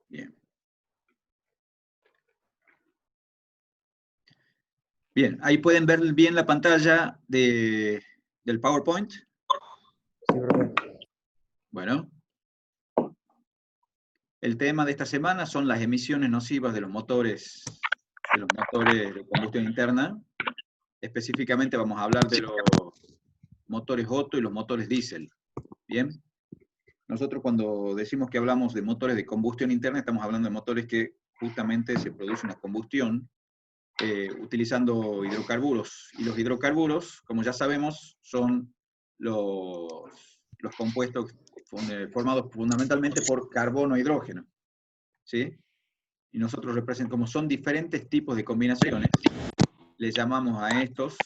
Bien. Bien, ahí pueden ver bien la pantalla del PowerPoint. Sí, profe. Bueno. El tema de esta semana son las emisiones nocivas de los motores de combustión interna. Específicamente vamos a hablar de los motores Otto y los motores diésel. Bien. Nosotros cuando decimos que hablamos de motores de combustión interna, estamos hablando de motores que justamente se produce una combustión utilizando hidrocarburos. Y los hidrocarburos, como ya sabemos, son los compuestos formados fundamentalmente por carbono e hidrógeno. ¿Sí? Y nosotros representamos, como son diferentes tipos de combinaciones, le llamamos a estos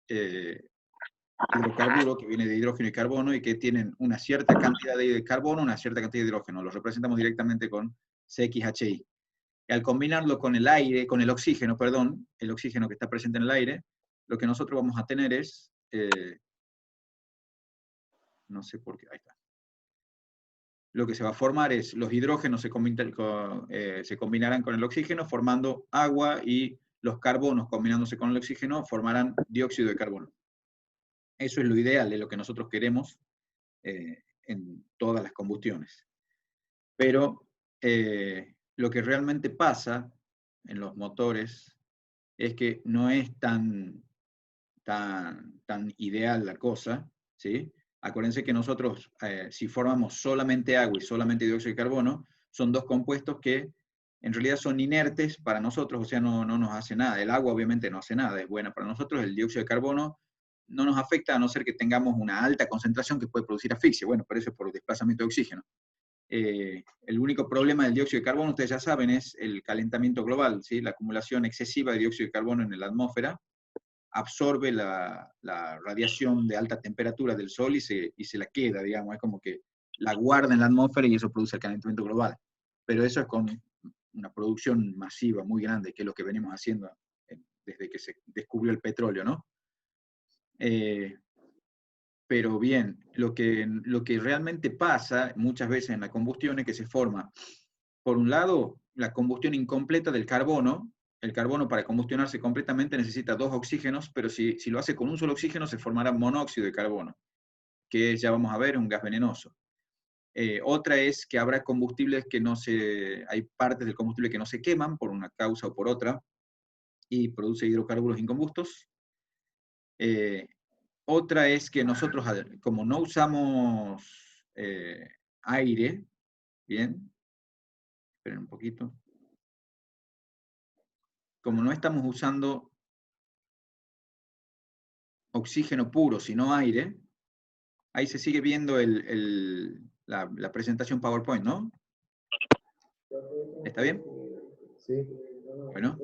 hidrocarburos, que viene de hidrógeno y carbono, y que tienen una cierta cantidad de carbono, una cierta cantidad de hidrógeno. Los representamos directamente con CXHI. Y al combinarlo con el aire, con el oxígeno, perdón, el oxígeno que está presente en el aire, lo que nosotros vamos a tener es, no sé por qué, ahí está. Lo que se va a formar es, los hidrógenos se combinarán con el oxígeno formando agua, y los carbonos combinándose con el oxígeno formarán dióxido de carbono. Eso es lo ideal de lo que nosotros queremos en todas las combustiones. Pero lo que realmente pasa en los motores es que no es tan ideal la cosa, ¿sí? Acuérdense que nosotros, si formamos solamente agua y solamente dióxido de carbono, son dos compuestos que en realidad son inertes para nosotros, o sea, no nos hace nada. El agua obviamente no hace nada, es buena para nosotros. El dióxido de carbono no nos afecta a no ser que tengamos una alta concentración que puede producir asfixia. Bueno, pero eso es por desplazamiento de oxígeno. El único problema del dióxido de carbono, ustedes ya saben, es el calentamiento global, ¿sí? La acumulación excesiva de dióxido de carbono en la atmósfera absorbe la radiación de alta temperatura del Sol y se la queda, digamos, es como que la guarda en la atmósfera y eso produce el calentamiento global. Pero eso es con una producción masiva, muy grande, que es lo que venimos haciendo desde que se descubrió el petróleo, ¿no? Pero bien, lo que realmente pasa muchas veces en la combustión es que se forma, por un lado, la combustión incompleta del carbono. El carbono, para combustionarse completamente, necesita dos oxígenos, pero si lo hace con un solo oxígeno, se formará monóxido de carbono, que ya vamos a ver, es un gas venenoso. Otra es que habrá combustibles que hay partes del combustible que no se queman por una causa o por otra, y produce hidrocarburos incombustos. Otra es que nosotros, como no usamos aire, bien, esperen un poquito, como no estamos usando oxígeno puro, sino aire, ahí se sigue viendo la presentación PowerPoint, ¿no? ¿Está bien? Sí. Bueno.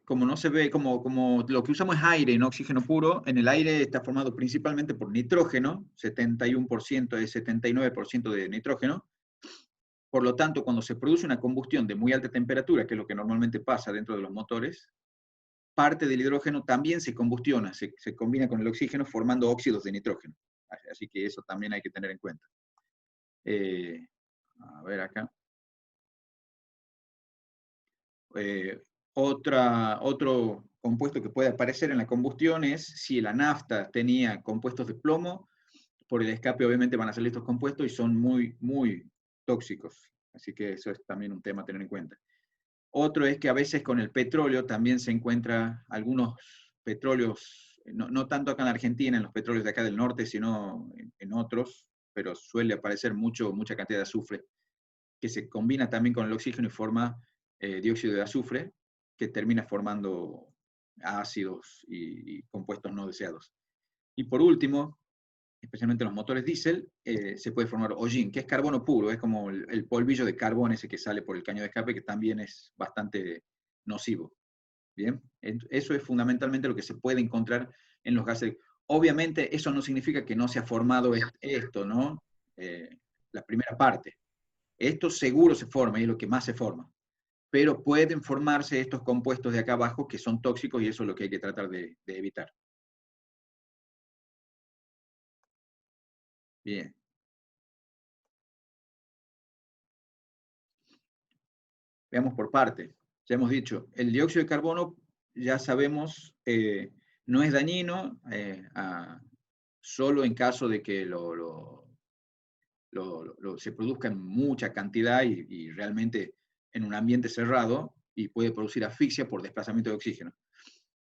Como no se ve, como lo que usamos es aire y no oxígeno puro, en el aire está formado principalmente por nitrógeno, 71%, es 79% de nitrógeno. Por lo tanto, cuando se produce una combustión de muy alta temperatura, que es lo que normalmente pasa dentro de los motores, parte del hidrógeno también se combustiona, se combina con el oxígeno formando óxidos de nitrógeno. Así que eso también hay que tener en cuenta. A ver acá. Otro compuesto que puede aparecer en la combustión es si la nafta tenía compuestos de plomo, por el escape obviamente van a salir estos compuestos y son muy, muy tóxicos. Así que eso es también un tema a tener en cuenta. Otro es que a veces con el petróleo también se encuentra algunos petróleos, no tanto acá en Argentina, en los petróleos de acá del norte, sino en otros, pero suele aparecer mucha cantidad de azufre, que se combina también con el oxígeno y forma dióxido de azufre, que termina formando ácidos y compuestos no deseados. Y por último, especialmente en los motores diésel, se puede formar hollín, que es carbono puro, es como el polvillo de carbón ese que sale por el caño de escape, que también es bastante nocivo. ¿Bien? Eso es fundamentalmente lo que se puede encontrar en los gases. Obviamente, eso no significa que no se ha formado esto, ¿no? La primera parte. Esto seguro se forma y es lo que más se forma. Pero pueden formarse estos compuestos de acá abajo que son tóxicos y eso es lo que hay que tratar de evitar. Bien. Veamos por parte. Ya hemos dicho, el dióxido de carbono, ya sabemos, no es dañino, solo en caso de que se produzca en mucha cantidad y realmente en un ambiente cerrado, y puede producir asfixia por desplazamiento de oxígeno.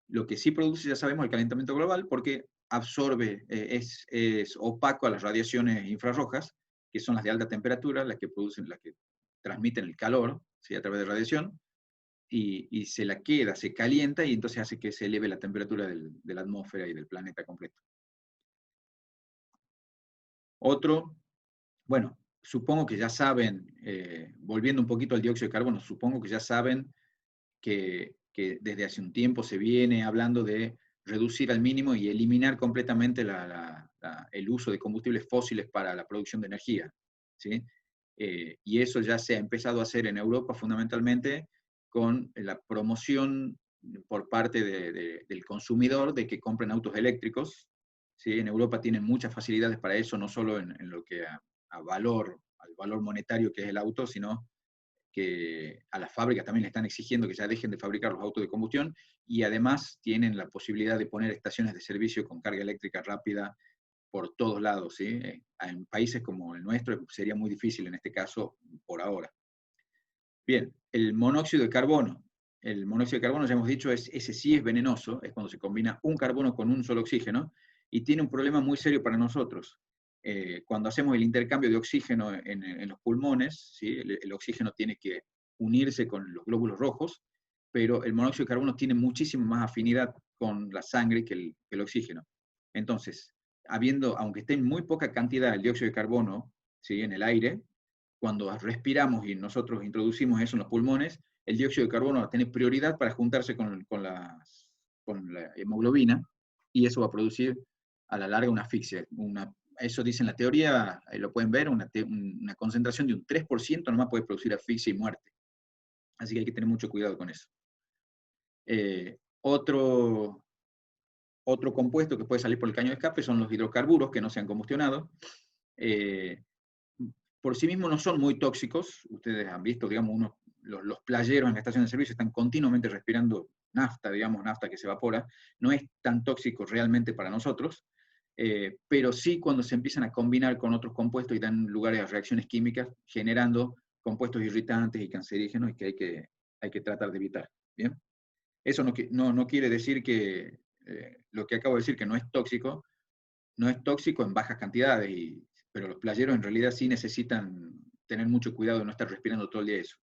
Lo que sí produce, ya sabemos, el calentamiento global, porque absorbe, es opaco a las radiaciones infrarrojas, que son las de alta temperatura, las que producen, las que transmiten el calor, ¿sí? A través de radiación, y se la queda, se calienta, y entonces hace que se eleve la temperatura de la atmósfera y del planeta completo. Otro, bueno, supongo que ya saben, volviendo un poquito al dióxido de carbono, supongo que ya saben que desde hace un tiempo se viene hablando de reducir al mínimo y eliminar completamente el uso de combustibles fósiles para la producción de energía, ¿sí? Y eso ya se ha empezado a hacer en Europa fundamentalmente con la promoción por parte del consumidor de que compren autos eléctricos, ¿sí? En Europa tienen muchas facilidades para eso, no solo en lo que al valor monetario que es el auto, sino que a las fábricas también le están exigiendo que ya dejen de fabricar los autos de combustión, y además tienen la posibilidad de poner estaciones de servicio con carga eléctrica rápida por todos lados, ¿sí? En países como el nuestro sería muy difícil en este caso por ahora. Bien, el monóxido de carbono. El monóxido de carbono, ya hemos dicho, ese sí es venenoso, es cuando se combina un carbono con un solo oxígeno, y tiene un problema muy serio para nosotros. Cuando hacemos el intercambio de oxígeno en los pulmones, ¿sí? El oxígeno tiene que unirse con los glóbulos rojos, pero el monóxido de carbono tiene muchísima más afinidad con la sangre que el oxígeno. Entonces, aunque esté en muy poca cantidad el dióxido de carbono, ¿sí? En el aire, cuando respiramos y nosotros introducimos eso en los pulmones, el dióxido de carbono va a tener prioridad para juntarse con la hemoglobina, y eso va a producir a la larga una asfixia. Eso dice en la teoría, lo pueden ver, una concentración de un 3% nomás puede producir asfixia y muerte. Así que hay que tener mucho cuidado con eso. Otro compuesto que puede salir por el caño de escape son los hidrocarburos que no se han combustionado. Por sí mismos no son muy tóxicos. Ustedes han visto, digamos, los playeros en la estación de servicio están continuamente respirando nafta, digamos, nafta que se evapora. No es tan tóxico realmente para nosotros, pero sí cuando se empiezan a combinar con otros compuestos y dan lugar a reacciones químicas, generando compuestos irritantes y cancerígenos, y que hay que tratar de evitar. ¿Bien? Eso no quiere decir que lo que acabo de decir, que no es tóxico en bajas cantidades, pero los playeros en realidad sí necesitan tener mucho cuidado de no estar respirando todo el día eso.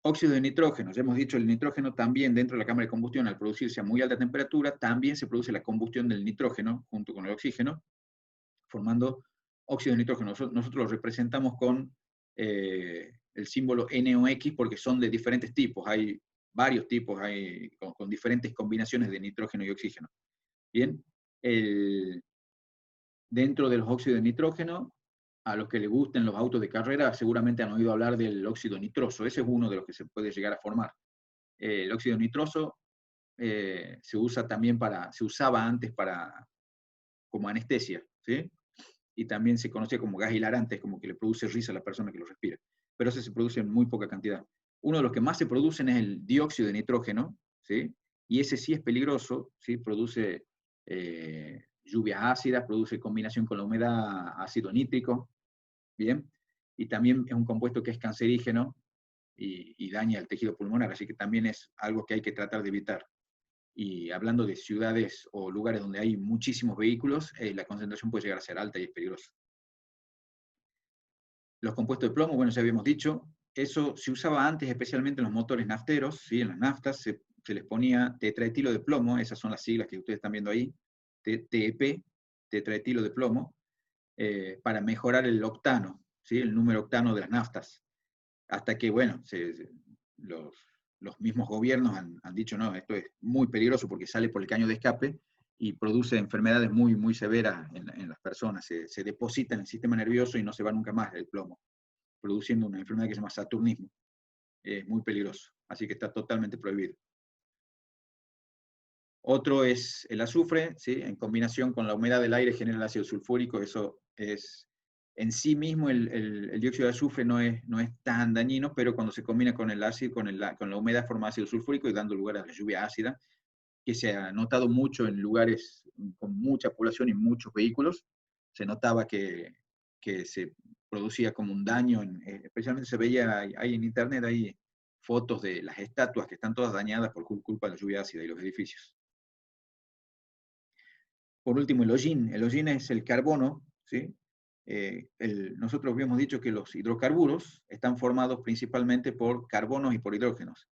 Óxido de nitrógeno, ya hemos dicho, el nitrógeno también dentro de la cámara de combustión, al producirse a muy alta temperatura, también se produce la combustión del nitrógeno junto con el oxígeno, formando óxido de nitrógeno. Nosotros lo representamos con el símbolo NOx porque son de diferentes tipos, hay varios tipos, con diferentes combinaciones de nitrógeno y oxígeno. Bien, dentro de los óxidos de nitrógeno, a los que les gusten los autos de carrera seguramente han oído hablar del óxido nitroso. Ese es uno de los que se puede llegar a formar. El óxido nitroso se usaba antes como anestesia, ¿sí? Y también se conocía como gas hilarante, es como que le produce risa a la persona que lo respira. Pero ese se produce en muy poca cantidad. Uno de los que más se producen es el dióxido de nitrógeno, ¿sí? Y ese sí es peligroso, ¿sí? Produce lluvias ácidas, produce combinación con la humedad, ácido nítrico, ¿bien? Y también es un compuesto que es cancerígeno y daña el tejido pulmonar, así que también es algo que hay que tratar de evitar. Y hablando de ciudades o lugares donde hay muchísimos vehículos, la concentración puede llegar a ser alta y es peligrosa. Los compuestos de plomo, bueno, ya habíamos dicho, eso se usaba antes especialmente en los motores nafteros, ¿sí? En las naftas se les ponía tetraetilo de plomo, esas son las siglas que ustedes están viendo ahí, TEP, tetraetilo de plomo, para mejorar el octano, ¿sí? El número octano de las naftas. Hasta que, bueno, los mismos gobiernos han dicho, no, esto es muy peligroso porque sale por el caño de escape y produce enfermedades muy, muy severas en las personas. Se deposita en el sistema nervioso y no se va nunca más el plomo, produciendo una enfermedad que se llama saturnismo. Es muy peligroso, así que está totalmente prohibido. Otro es el azufre, ¿sí? En combinación con la humedad del aire genera el ácido sulfúrico, eso es en sí mismo el dióxido de azufre no es tan dañino, pero cuando se combina con el ácido, con la humedad forma ácido sulfúrico y dando lugar a la lluvia ácida, que se ha notado mucho en lugares con mucha población y muchos vehículos, se notaba que se producía como un daño, especialmente se veía ahí en internet, hay fotos de las estatuas que están todas dañadas por culpa de la lluvia ácida y los edificios. Por último, el hollín. El hollín es el carbono, ¿sí? Nosotros habíamos dicho que los hidrocarburos están formados principalmente por carbonos y por hidrógenos.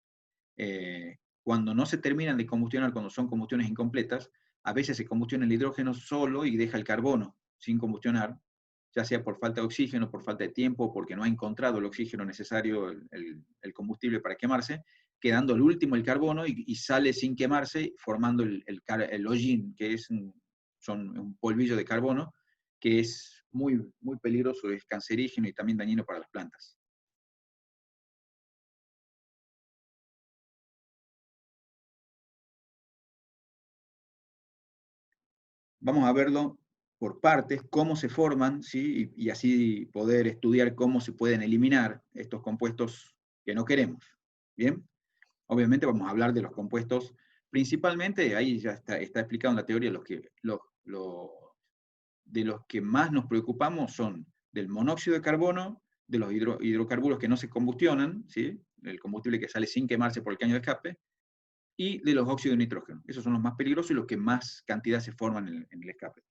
Cuando no se terminan de combustionar, cuando son combustiones incompletas, a veces se combustiona el hidrógeno solo y deja el carbono sin combustionar, ya sea por falta de oxígeno, por falta de tiempo, porque no ha encontrado el oxígeno necesario, el combustible para quemarse, quedando el último el carbono y sale sin quemarse, formando el hollín, que es un polvillo de carbono, que es muy, muy peligroso, es cancerígeno y también dañino para las plantas. Vamos a verlo por partes, cómo se forman, ¿sí? Y así poder estudiar cómo se pueden eliminar estos compuestos que no queremos. ¿Bien? Obviamente vamos a hablar de los compuestos, principalmente, ahí ya está explicado en la teoría, de los que más nos preocupamos son del monóxido de carbono, de los hidrocarburos que no se combustionan, ¿sí? El combustible que sale sin quemarse por el caño de escape, y de los óxidos de nitrógeno. Esos son los más peligrosos y los que más cantidad se forman en el escape.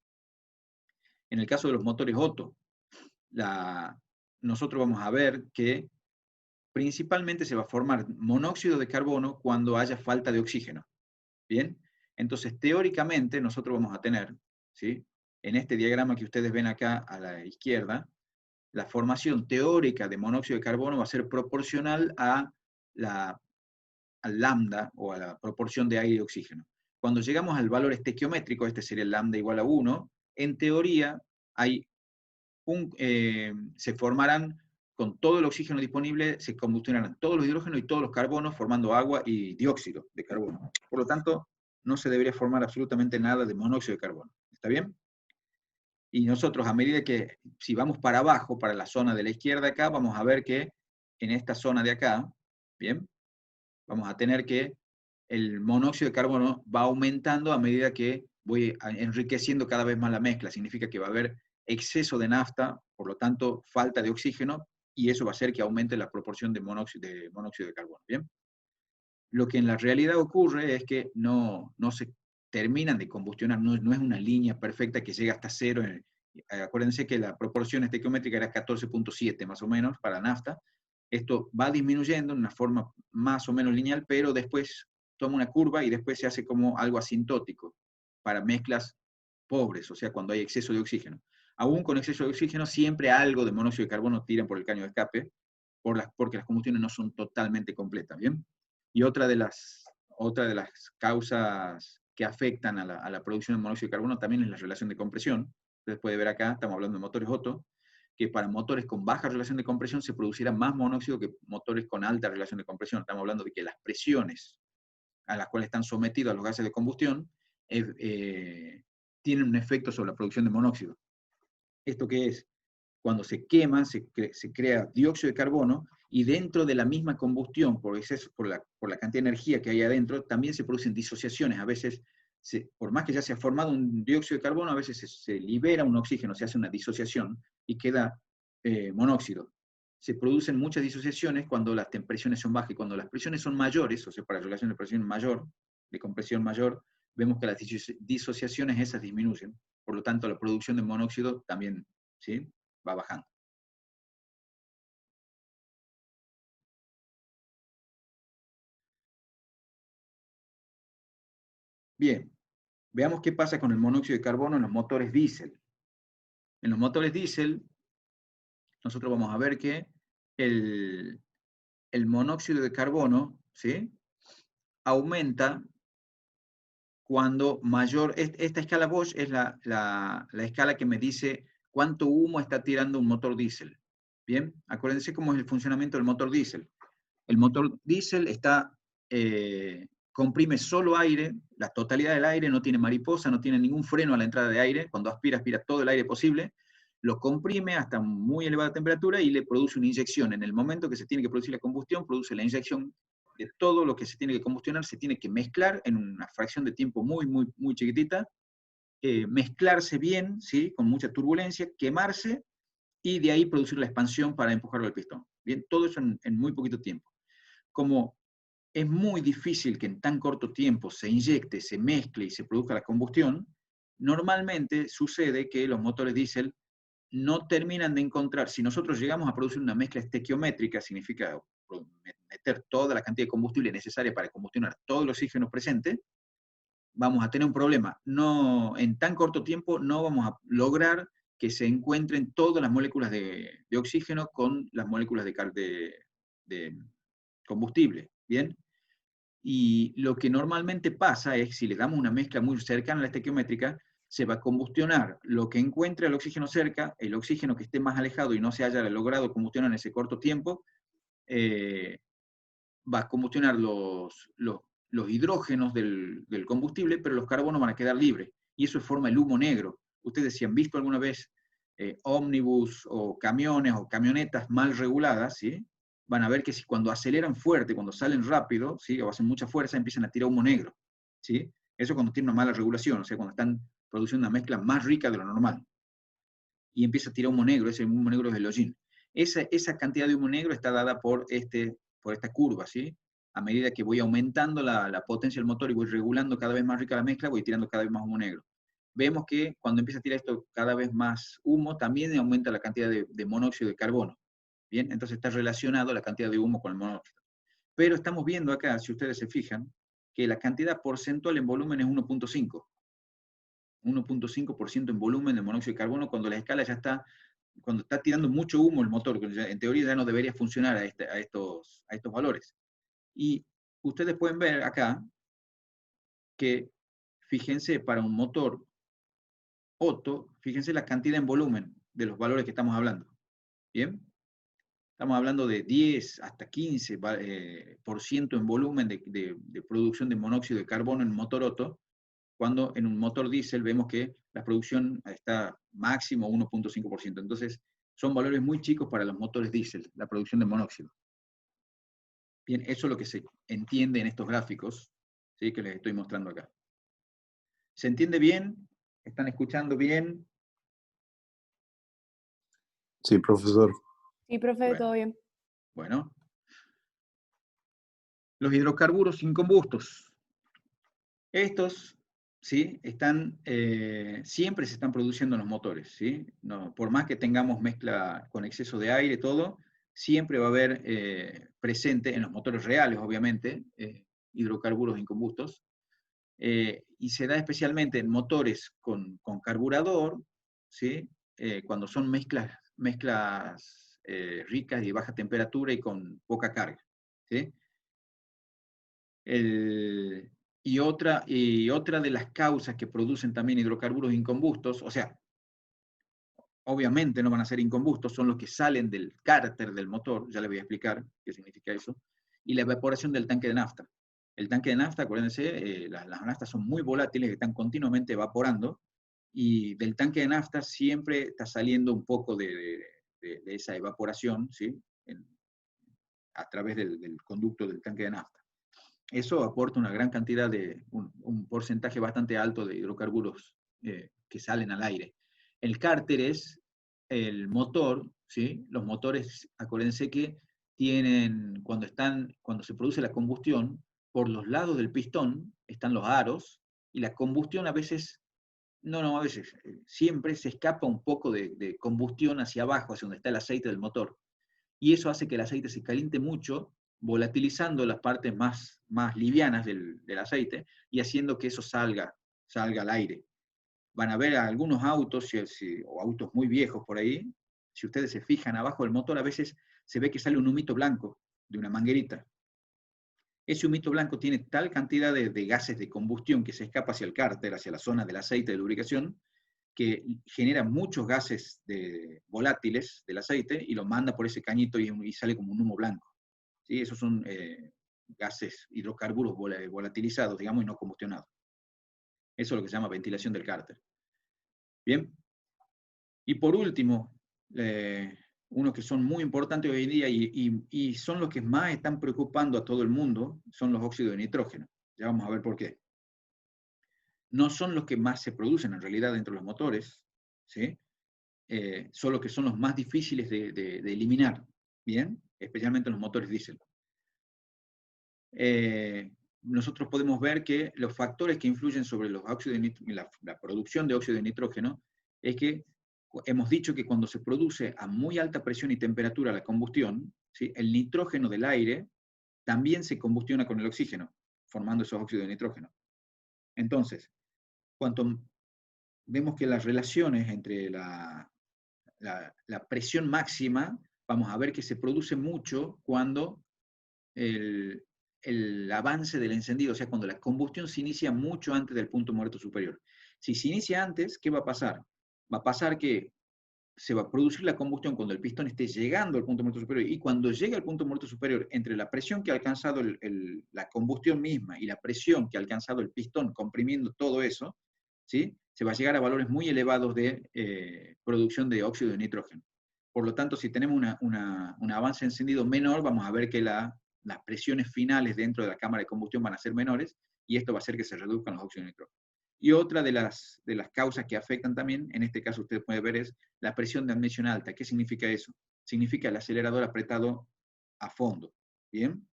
En el caso de los motores Otto, nosotros vamos a ver que principalmente se va a formar monóxido de carbono cuando haya falta de oxígeno. ¿Bien? Entonces, teóricamente, nosotros vamos a tener, ¿sí? En este diagrama que ustedes ven acá a la izquierda, la formación teórica de monóxido de carbono va a ser proporcional al lambda o a la proporción de aire y oxígeno. Cuando llegamos al valor estequiométrico, este sería el lambda igual a 1, en teoría se formarán con todo el oxígeno disponible, se combustionarán todos los hidrógenos y todos los carbonos formando agua y dióxido de carbono. Por lo tanto, no se debería formar absolutamente nada de monóxido de carbono. ¿Está bien? Y nosotros, a medida que, si vamos para abajo, para la zona de la izquierda acá, vamos a ver que en esta zona de acá, ¿bien? Vamos a tener que el monóxido de carbono va aumentando a medida que voy enriqueciendo cada vez más la mezcla. Significa que va a haber exceso de nafta, por lo tanto, falta de oxígeno, y eso va a hacer que aumente la proporción de monóxido de carbono. ¿Bien? Lo que en la realidad ocurre es que no se terminan de combustionar, no es una línea perfecta que llega hasta cero. Acuérdense que la proporción estequiométrica era 14.7 más o menos para nafta. Esto va disminuyendo en una forma más o menos lineal, pero después toma una curva y después se hace como algo asintótico para mezclas pobres, o sea, cuando hay exceso de oxígeno. Aún con exceso de oxígeno, siempre algo de monóxido de carbono tiran por el caño de escape, porque las combustiones no son totalmente completas, ¿bien? Y otra de las causas que afectan a la producción de monóxido de carbono también es la relación de compresión. Ustedes pueden ver acá, estamos hablando de motores Otto, que para motores con baja relación de compresión se producirá más monóxido que motores con alta relación de compresión. Estamos hablando de que las presiones a las cuales están sometidos los gases de combustión tienen un efecto sobre la producción de monóxido. ¿Esto qué es? Cuando se quema, se crea dióxido de carbono, y dentro de la misma combustión, por la cantidad de energía que hay adentro, también se producen disociaciones. A veces, por más que ya se ha formado un dióxido de carbono, a veces se libera un oxígeno, se hace una disociación y queda monóxido. Se producen muchas disociaciones cuando las presiones son bajas, y cuando las presiones son mayores, o sea, para relación de presión mayor, de compresión mayor, vemos que las disociaciones esas disminuyen. Por lo tanto, la producción de monóxido también, ¿sí?, va bajando. Bien, veamos qué pasa con el monóxido de carbono en los motores diésel. En los motores diésel, nosotros vamos a ver que el monóxido de carbono, ¿sí?, aumenta cuando mayor. Esta escala Bosch es la escala que me dice cuánto humo está tirando un motor diésel. Bien, acuérdense cómo es el funcionamiento del motor diésel. El motor diésel comprime solo aire, la totalidad del aire, no tiene mariposa, no tiene ningún freno a la entrada de aire. Cuando aspira todo el aire posible, lo comprime hasta muy elevada temperatura y le produce una inyección. En el momento que se tiene que producir la combustión, produce la inyección de todo lo que se tiene que combustionar, se tiene que mezclar en una fracción de tiempo muy, muy, muy chiquitita, mezclarse bien, ¿sí? Con mucha turbulencia, quemarse, y de ahí producir la expansión para empujarlo al pistón. Bien, todo eso en muy poquito tiempo. Como es muy difícil que en tan corto tiempo se inyecte, se mezcle y se produzca la combustión, normalmente sucede que los motores diésel no terminan de encontrar, si nosotros llegamos a producir una mezcla estequiométrica, significa meter toda la cantidad de combustible necesaria para combustionar todo el oxígeno presente, vamos a tener un problema. No, en tan corto tiempo no vamos a lograr que se encuentren todas las moléculas de oxígeno con las moléculas de combustible, ¿bien? Y lo que normalmente pasa es, si le damos una mezcla muy cercana a la estequiométrica, se va a combustionar lo que encuentre el oxígeno cerca, el oxígeno que esté más alejado y no se haya logrado combustionar en ese corto tiempo, va a combustionar los hidrógenos del combustible, pero los carbonos van a quedar libres. Y eso forma el humo negro. Ustedes, si han visto alguna vez ómnibus o camiones o camionetas mal reguladas, ¿sí? Van a ver que si cuando aceleran fuerte, cuando salen rápido, ¿sí? O hacen mucha fuerza, empiezan a tirar humo negro, ¿sí? Eso cuando tienen una mala regulación, o sea, cuando están produciendo una mezcla más rica de lo normal. Y empieza a tirar humo negro, ese humo negro es el hollín. Esa cantidad de humo negro está dada por esta curva, ¿sí? A medida que voy aumentando la potencia del motor y voy regulando cada vez más rica la mezcla, voy tirando cada vez más humo negro. Vemos que cuando empieza a tirar esto cada vez más humo, también aumenta la cantidad de monóxido de carbono. Bien, entonces está relacionado la cantidad de humo con el monóxido. Pero estamos viendo acá, si ustedes se fijan, que la cantidad porcentual en volumen es 1.5. 1.5% en volumen de monóxido de carbono, cuando la escala ya está, cuando está tirando mucho humo el motor, que en teoría ya no debería funcionar a estos valores. Y ustedes pueden ver acá que, fíjense, para un motor Otto, fíjense la cantidad en volumen de los valores que estamos hablando. ¿Bien? Estamos hablando de 10 hasta 15% en volumen de producción de monóxido de carbono en un motor Otto, cuando en un motor diésel vemos que la producción está máximo 1.5%. Entonces, son valores muy chicos para los motores diésel, la producción de monóxido. Bien, eso es lo que se entiende en estos gráficos, ¿sí? Que les estoy mostrando acá. ¿Se entiende bien? ¿Están escuchando bien? Sí, profesor. Sí, profe, Bueno, todo bien. bueno. Los hidrocarburos incombustos. Estos, ¿sí? Siempre se están produciendo en los motores, ¿sí? No, por más que tengamos mezcla con exceso de aire, todo, siempre va a haber presente en los motores reales, obviamente, hidrocarburos incombustos. Y se da especialmente en motores con carburador, ¿sí? Cuando son mezclas ricas y de baja temperatura y con poca carga, ¿sí? Y otra de las causas que producen también hidrocarburos incombustos, o sea, obviamente no van a ser incombustos, son los que salen del cárter del motor, ya les voy a explicar qué significa eso, y la evaporación del tanque de nafta. El tanque de nafta, acuérdense, las naftas son muy volátiles, que están continuamente evaporando, y del tanque de nafta siempre está saliendo un poco de esa evaporación, ¿sí? A través del conducto del tanque de nafta. Eso aporta una gran cantidad un porcentaje bastante alto de hidrocarburos que salen al aire. El cárter es el motor, ¿sí? Los motores, acuérdense que tienen, cuando se produce la combustión, por los lados del pistón están los aros, y la combustión a veces, a veces, siempre se escapa un poco de combustión hacia abajo, hacia donde está el aceite del motor. Y eso hace que el aceite se caliente mucho, volatilizando las partes más livianas del aceite y haciendo que eso salga al aire. Van a ver algunos autos, o autos muy viejos por ahí, si ustedes se fijan abajo del motor, a veces se ve que sale un humito blanco de una manguerita. Ese humito blanco tiene tal cantidad de gases de combustión que se escapa hacia el cárter, hacia la zona del aceite de lubricación, que genera muchos gases volátiles del aceite y lo manda por ese cañito y sale como un humo blanco. ¿Sí? Esos son gases, hidrocarburos volatilizados, digamos, y no combustionados. Eso es lo que se llama ventilación del cárter. Bien. Y por último, unos que son muy importantes hoy en día y son los que más están preocupando a todo el mundo, son los óxidos de nitrógeno. Ya vamos a ver por qué. No son los que más se producen en realidad dentro de los motores, ¿sí? Son los que son los más difíciles de eliminar, ¿bien? Especialmente en los motores diésel. Nosotros podemos ver que los factores que influyen sobre los óxidos de la producción de óxido de nitrógeno es que hemos dicho que cuando se produce a muy alta presión y temperatura la combustión, ¿sí? El nitrógeno del aire también se combustiona con el oxígeno, formando esos óxidos de nitrógeno. Entonces, cuanto vemos que las relaciones entre la presión máxima, vamos a ver que se produce mucho cuando el avance del encendido, o sea, cuando la combustión se inicia mucho antes del punto muerto superior. Si se inicia antes, ¿qué va a pasar? Va a pasar que se va a producir la combustión cuando el pistón esté llegando al punto muerto superior, y cuando llega al punto muerto superior, entre la presión que ha alcanzado la combustión misma y la presión que ha alcanzado el pistón comprimiendo todo eso, ¿sí? Se va a llegar a valores muy elevados de producción de óxido de nitrógeno. Por lo tanto, si tenemos un avance encendido menor, vamos a ver que las presiones finales dentro de la cámara de combustión van a ser menores, y esto va a hacer que se reduzcan los óxidos de nitrógeno. Y otra de las causas que afectan también, en este caso usted puede ver, es la presión de admisión alta. ¿Qué significa eso? Significa el acelerador apretado a fondo. ¿Bien?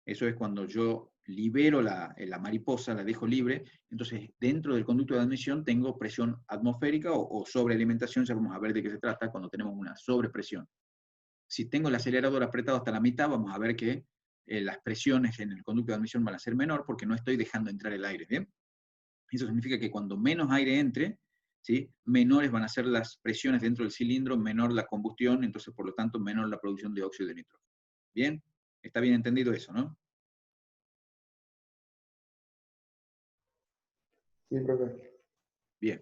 Eso es cuando yo libero la mariposa, la dejo libre, entonces dentro del conducto de admisión tengo presión atmosférica o sobrealimentación, ya vamos a ver de qué se trata cuando tenemos una sobrepresión. Si tengo el acelerador apretado hasta la mitad, vamos a ver que las presiones en el conducto de admisión van a ser menor porque no estoy dejando entrar el aire. ¿Bien? Eso significa que cuando menos aire entre, ¿sí? Menores van a ser las presiones dentro del cilindro, menor la combustión, entonces por lo tanto menor la producción de óxido de nitrógeno. ¿Bien? ¿Está bien entendido eso, no? Sí, profe. Bien.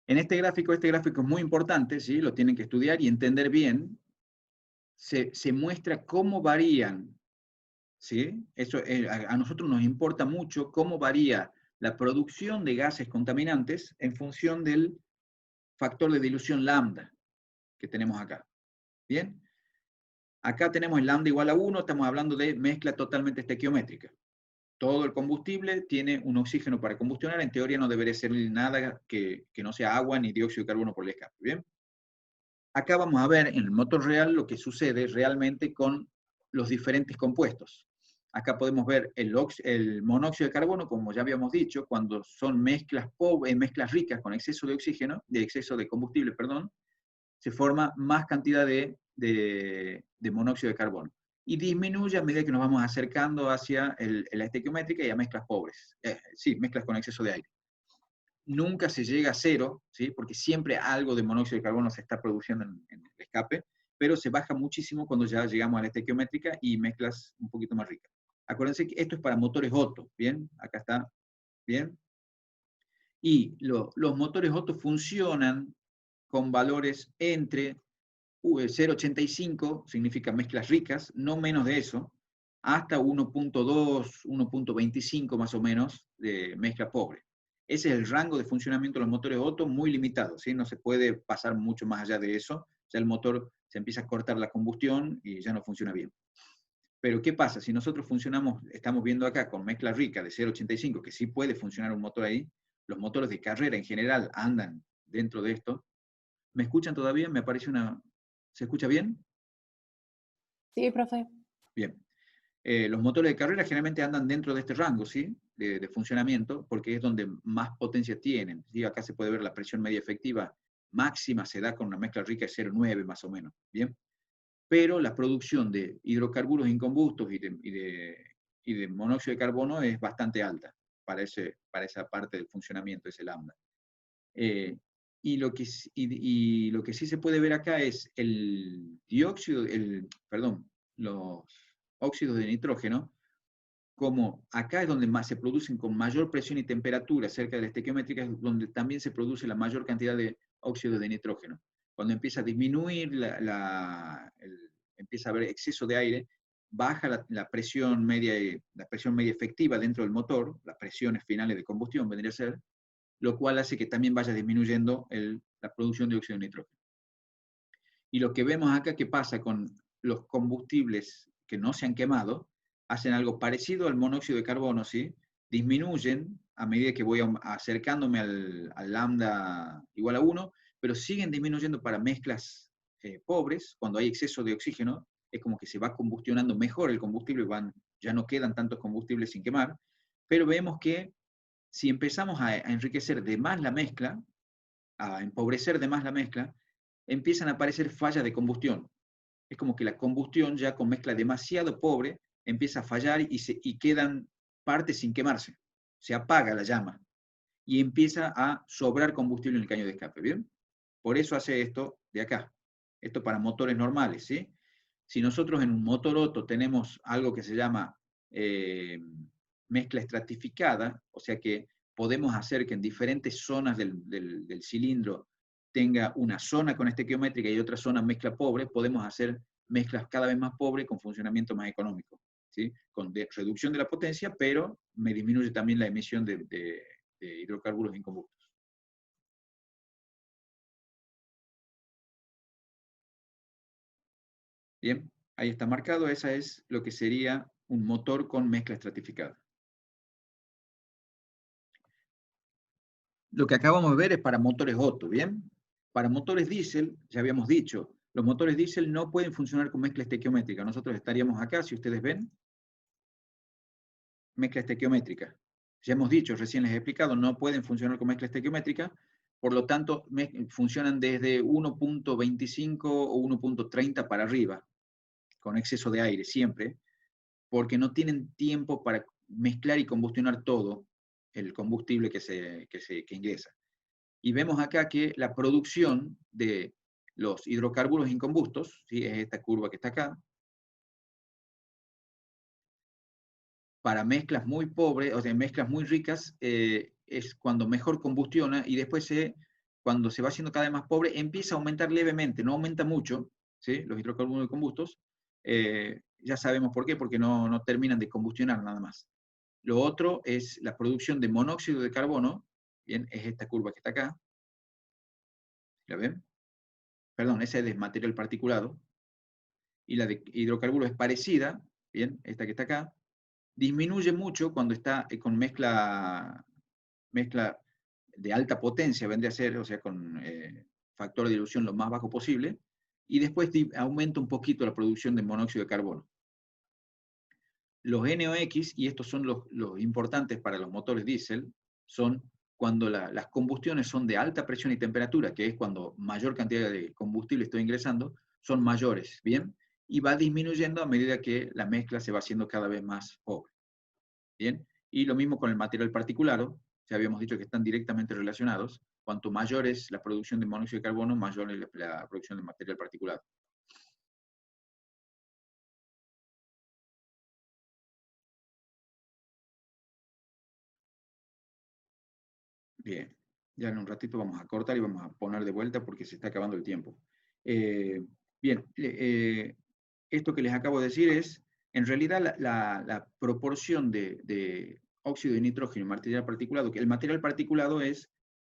En este gráfico es muy importante, ¿sí? Lo tienen que estudiar y entender bien. Se muestra cómo varían, ¿sí? Eso, a nosotros nos importa mucho cómo varía la producción de gases contaminantes en función del factor de dilución lambda que tenemos acá. ¿Bien? Acá tenemos el lambda igual a 1, estamos hablando de mezcla totalmente estequiométrica. Todo el combustible tiene un oxígeno para combustionar, en teoría no debería ser nada que no sea agua ni dióxido de carbono por el escape. ¿Bien? Acá vamos a ver en el motor real lo que sucede realmente con los diferentes compuestos. Acá podemos ver el monóxido de carbono, como ya habíamos dicho, cuando son mezclas ricas con exceso de oxígeno, de exceso de combustible, perdón, se forma más cantidad de monóxido de carbono. Y disminuye a medida que nos vamos acercando hacia la estequiométrica y a mezclas pobres. Sí, mezclas con exceso de aire. Nunca se llega a cero, ¿sí? Porque siempre algo de monóxido de carbono se está produciendo en el escape, pero se baja muchísimo cuando ya llegamos a la estequiométrica y mezclas un poquito más ricas. Acuérdense que esto es para motores Otto, ¿bien? Acá está, ¿bien? Y los motores Otto funcionan con valores entre 0,85, significa mezclas ricas, no menos de eso, hasta 1,2, 1,25 más o menos de mezcla pobre. Ese es el rango de funcionamiento de los motores Otto, muy limitado, ¿sí? No se puede pasar mucho más allá de eso, ya el motor se empieza a cortar la combustión y ya no funciona bien. Pero ¿qué pasa? Si nosotros estamos viendo acá con mezcla rica de 0,85, que sí puede funcionar un motor ahí, los motores de carrera en general andan dentro de esto. ¿Me escuchan todavía? Me aparece ¿Se escucha bien? Sí, profe. Bien. Los motores de carrera generalmente andan dentro de este rango, ¿sí? De funcionamiento, porque es donde más potencia tienen. ¿Sí? Acá se puede ver la presión media efectiva máxima se da con una mezcla rica de 0,9 más o menos. ¿Bien? Pero la producción de hidrocarburos incombustos y de monóxido de carbono es bastante alta para esa parte del funcionamiento, ese lambda. Y lo que sí se puede ver acá es los óxidos de nitrógeno, como acá es donde más se producen con mayor presión y temperatura cerca de la estequiométrica, es donde también se produce la mayor cantidad de óxidos de nitrógeno. Cuando empieza a disminuir, empieza a haber exceso de aire, baja la presión media efectiva dentro del motor, las presiones finales de combustión vendría a ser, lo cual hace que también vaya disminuyendo la producción de dióxido de nitrógeno. Y lo que vemos acá que pasa con los combustibles que no se han quemado, hacen algo parecido al monóxido de carbono, ¿sí? Disminuyen a medida que voy acercándome al lambda igual a 1, pero siguen disminuyendo para mezclas pobres. Cuando hay exceso de oxígeno, es como que se va combustionando mejor el combustible, ya no quedan tantos combustibles sin quemar, pero vemos que si empezamos a enriquecer de más la mezcla, a empobrecer de más la mezcla, empiezan a aparecer fallas de combustión. Es como que la combustión ya con mezcla demasiado pobre empieza a fallar y quedan partes sin quemarse. Se apaga la llama y empieza a sobrar combustible en el caño de escape, ¿bien? Por eso hace esto de acá. Esto para motores normales, ¿sí? Si nosotros en un motor Otto tenemos algo que se llama mezcla estratificada, o sea que podemos hacer que en diferentes zonas del cilindro tenga una zona con estequiométrica y otra zona mezcla pobre, podemos hacer mezclas cada vez más pobres con funcionamiento más económico, ¿sí? Con reducción de la potencia, pero me disminuye también la emisión de hidrocarburos incombustos. Bien, ahí está marcado, esa es lo que sería un motor con mezcla estratificada. Lo que acabamos de ver es para motores Otto, ¿bien? Para motores diésel, ya habíamos dicho, los motores diésel no pueden funcionar con mezcla estequiométrica. Nosotros estaríamos acá, si ustedes ven, mezcla estequiométrica. Ya hemos dicho, recién les he explicado, no pueden funcionar con mezcla estequiométrica, por lo tanto, funcionan desde 1.25 o 1.30 para arriba, con exceso de aire siempre, porque no tienen tiempo para mezclar y combustionar todo el combustible que ingresa. Y vemos acá que la producción de los hidrocarburos incombustos, ¿sí? Es esta curva que está acá, para mezclas muy pobres, o sea, mezclas muy ricas, es cuando mejor combustiona y después cuando se va haciendo cada vez más pobre, empieza a aumentar levemente, no aumenta mucho, ¿sí? Los hidrocarburos incombustos, ya sabemos por qué, porque no terminan de combustionar nada más. Lo otro es la producción de monóxido de carbono, bien, es esta curva que está acá, ¿la ven? Perdón, esa es de material particulado, y la de hidrocarburos es parecida, bien, esta que está acá, disminuye mucho cuando está con mezcla de alta potencia, vendría a ser, o sea, con factor de dilución lo más bajo posible, y después aumenta un poquito la producción de monóxido de carbono. Los NOx, y estos son los importantes para los motores diésel, son cuando las combustiones son de alta presión y temperatura, que es cuando mayor cantidad de combustible estoy ingresando, son mayores, ¿bien? Y va disminuyendo a medida que la mezcla se va haciendo cada vez más pobre, ¿bien? Y lo mismo con el material particulado, ya habíamos dicho que están directamente relacionados, cuanto mayor es la producción de monóxido de carbono, mayor es la producción de material particulado. Bien, ya en un ratito vamos a cortar y vamos a poner de vuelta porque se está acabando el tiempo. Bien, esto que les acabo de decir es, en realidad, la proporción de óxido de nitrógeno y material particulado, que el material particulado es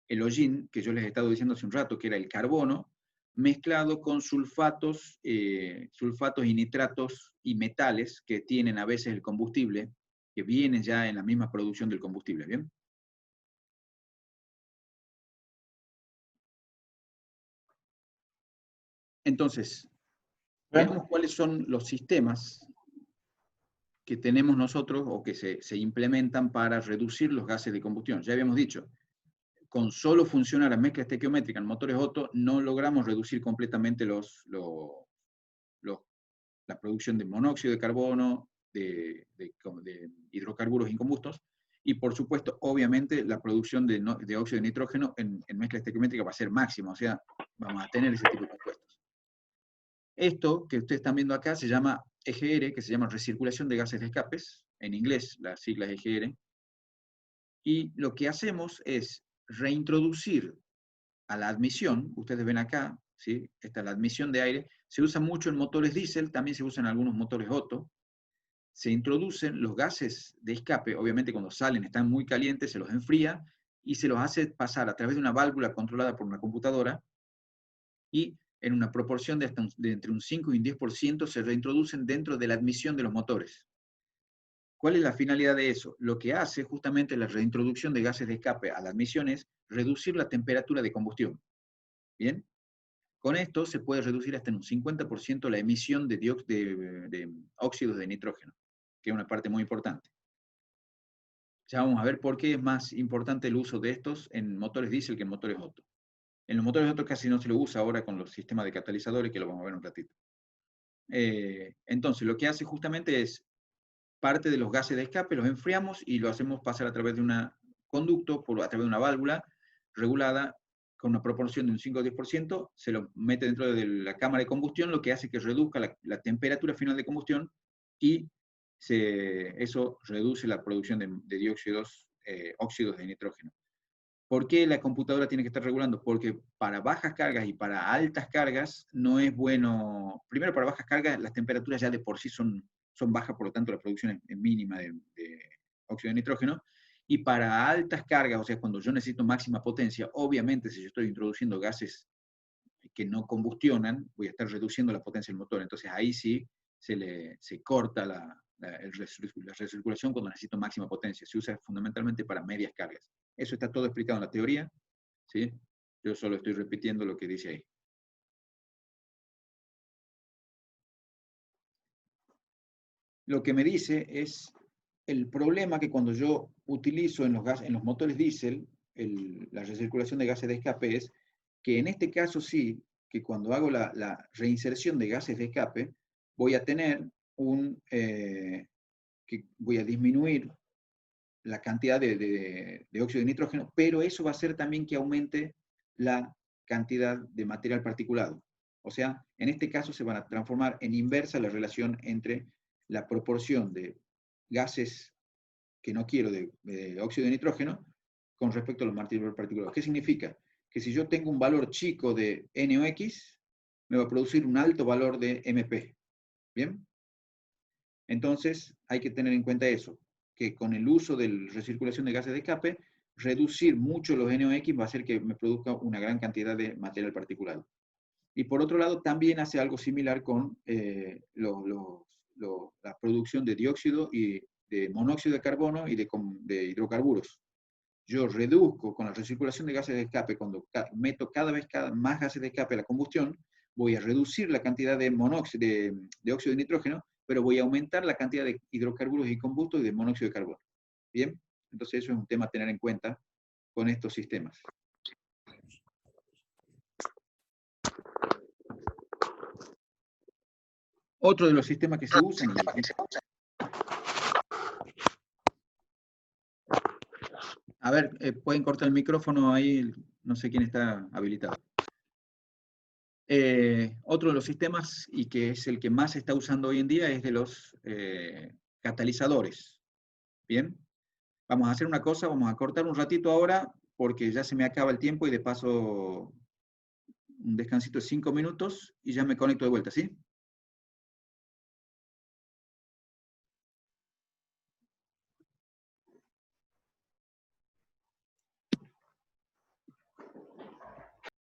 el hollín, que yo les he estado diciendo hace un rato, que era el carbono, mezclado con sulfatos y nitratos y metales que tienen a veces el combustible, que vienen ya en la misma producción del combustible, ¿bien? Entonces, veamos cuáles son los sistemas que tenemos nosotros o que se implementan para reducir los gases de combustión. Ya habíamos dicho, con solo funcionar a mezcla estequiométrica en motores Otto, no logramos reducir completamente la producción de monóxido de carbono, de hidrocarburos incombustos, y por supuesto, obviamente, la producción de óxido de nitrógeno en mezcla estequiométrica va a ser máxima, o sea, vamos a tener ese tipo de compuestos. Esto que ustedes están viendo acá se llama EGR, que se llama recirculación de gases de escapes, en inglés la sigla es EGR, y lo que hacemos es reintroducir a la admisión, ustedes ven acá, ¿sí? Esta es la admisión de aire, se usa mucho en motores diésel, también se usa en algunos motores Otto, se introducen los gases de escape, obviamente cuando salen están muy calientes, se los enfría, y se los hace pasar a través de una válvula controlada por una computadora, y en una proporción de entre un 5 y un 10% se reintroducen dentro de la admisión de los motores. ¿Cuál es la finalidad de eso? Lo que hace justamente la reintroducción de gases de escape a la admisión es reducir la temperatura de combustión. ¿Bien? Con esto se puede reducir hasta en un 50% la emisión de óxidos de nitrógeno, que es una parte muy importante. Ya vamos a ver por qué es más importante el uso de estos en motores diésel que en motores Otto. En los motores Otto casi no se lo usa ahora con los sistemas de catalizadores, que lo vamos a ver en un ratito. Entonces, lo que hace justamente es parte de los gases de escape, los enfriamos y lo hacemos pasar a través de un conducto, a través de una válvula regulada, con una proporción de un 5 o 10%, se lo mete dentro de la cámara de combustión, lo que hace que reduzca la temperatura final de combustión, y eso reduce la producción de óxidos de nitrógeno. ¿Por qué la computadora tiene que estar regulando? Porque para bajas cargas y para altas cargas no es bueno. Primero, para bajas cargas las temperaturas ya de por sí son bajas, por lo tanto la producción es mínima de óxido de nitrógeno. Y para altas cargas, o sea, cuando yo necesito máxima potencia, obviamente si yo estoy introduciendo gases que no combustionan, voy a estar reduciendo la potencia del motor. Entonces ahí sí se corta la recirculación cuando necesito máxima potencia. Se usa fundamentalmente para medias cargas. Eso está todo explicado en la teoría, ¿sí? Yo solo estoy repitiendo lo que dice ahí. Lo que me dice es el problema que cuando yo utilizo en los motores diésel la recirculación de gases de escape es que en este caso sí, que cuando hago la reinserción de gases de escape, voy a tener que voy a disminuir la cantidad de óxido de nitrógeno, pero eso va a hacer también que aumente la cantidad de material particulado. O sea, en este caso se van a transformar en inversa la relación entre la proporción de gases que no quiero de óxido de nitrógeno con respecto a los materiales particulados. ¿Qué significa? Que si yo tengo un valor chico de NOx, me va a producir un alto valor de MP. ¿Bien? Entonces, hay que tener en cuenta eso, que con el uso de la recirculación de gases de escape, reducir mucho los NOx va a hacer que me produzca una gran cantidad de material particulado. Y por otro lado, también hace algo similar con la producción de dióxido y de monóxido de carbono y de hidrocarburos. Yo reduzco con la recirculación de gases de escape, cuando meto cada vez más gases de escape a la combustión, voy a reducir la cantidad de óxido de nitrógeno, pero voy a aumentar la cantidad de hidrocarburos y combusto y de monóxido de carbono. ¿Bien? Entonces eso es un tema a tener en cuenta con estos sistemas. Otro de los sistemas que se usan. A ver, pueden cortar el micrófono ahí, no sé quién está habilitado. Otro de los sistemas, y que es el que más se está usando hoy en día, es de los catalizadores. ¿Bien? Vamos a hacer una cosa, vamos a cortar un ratito ahora, porque ya se me acaba el tiempo y de paso un descansito de 5 minutos y ya me conecto de vuelta, ¿sí?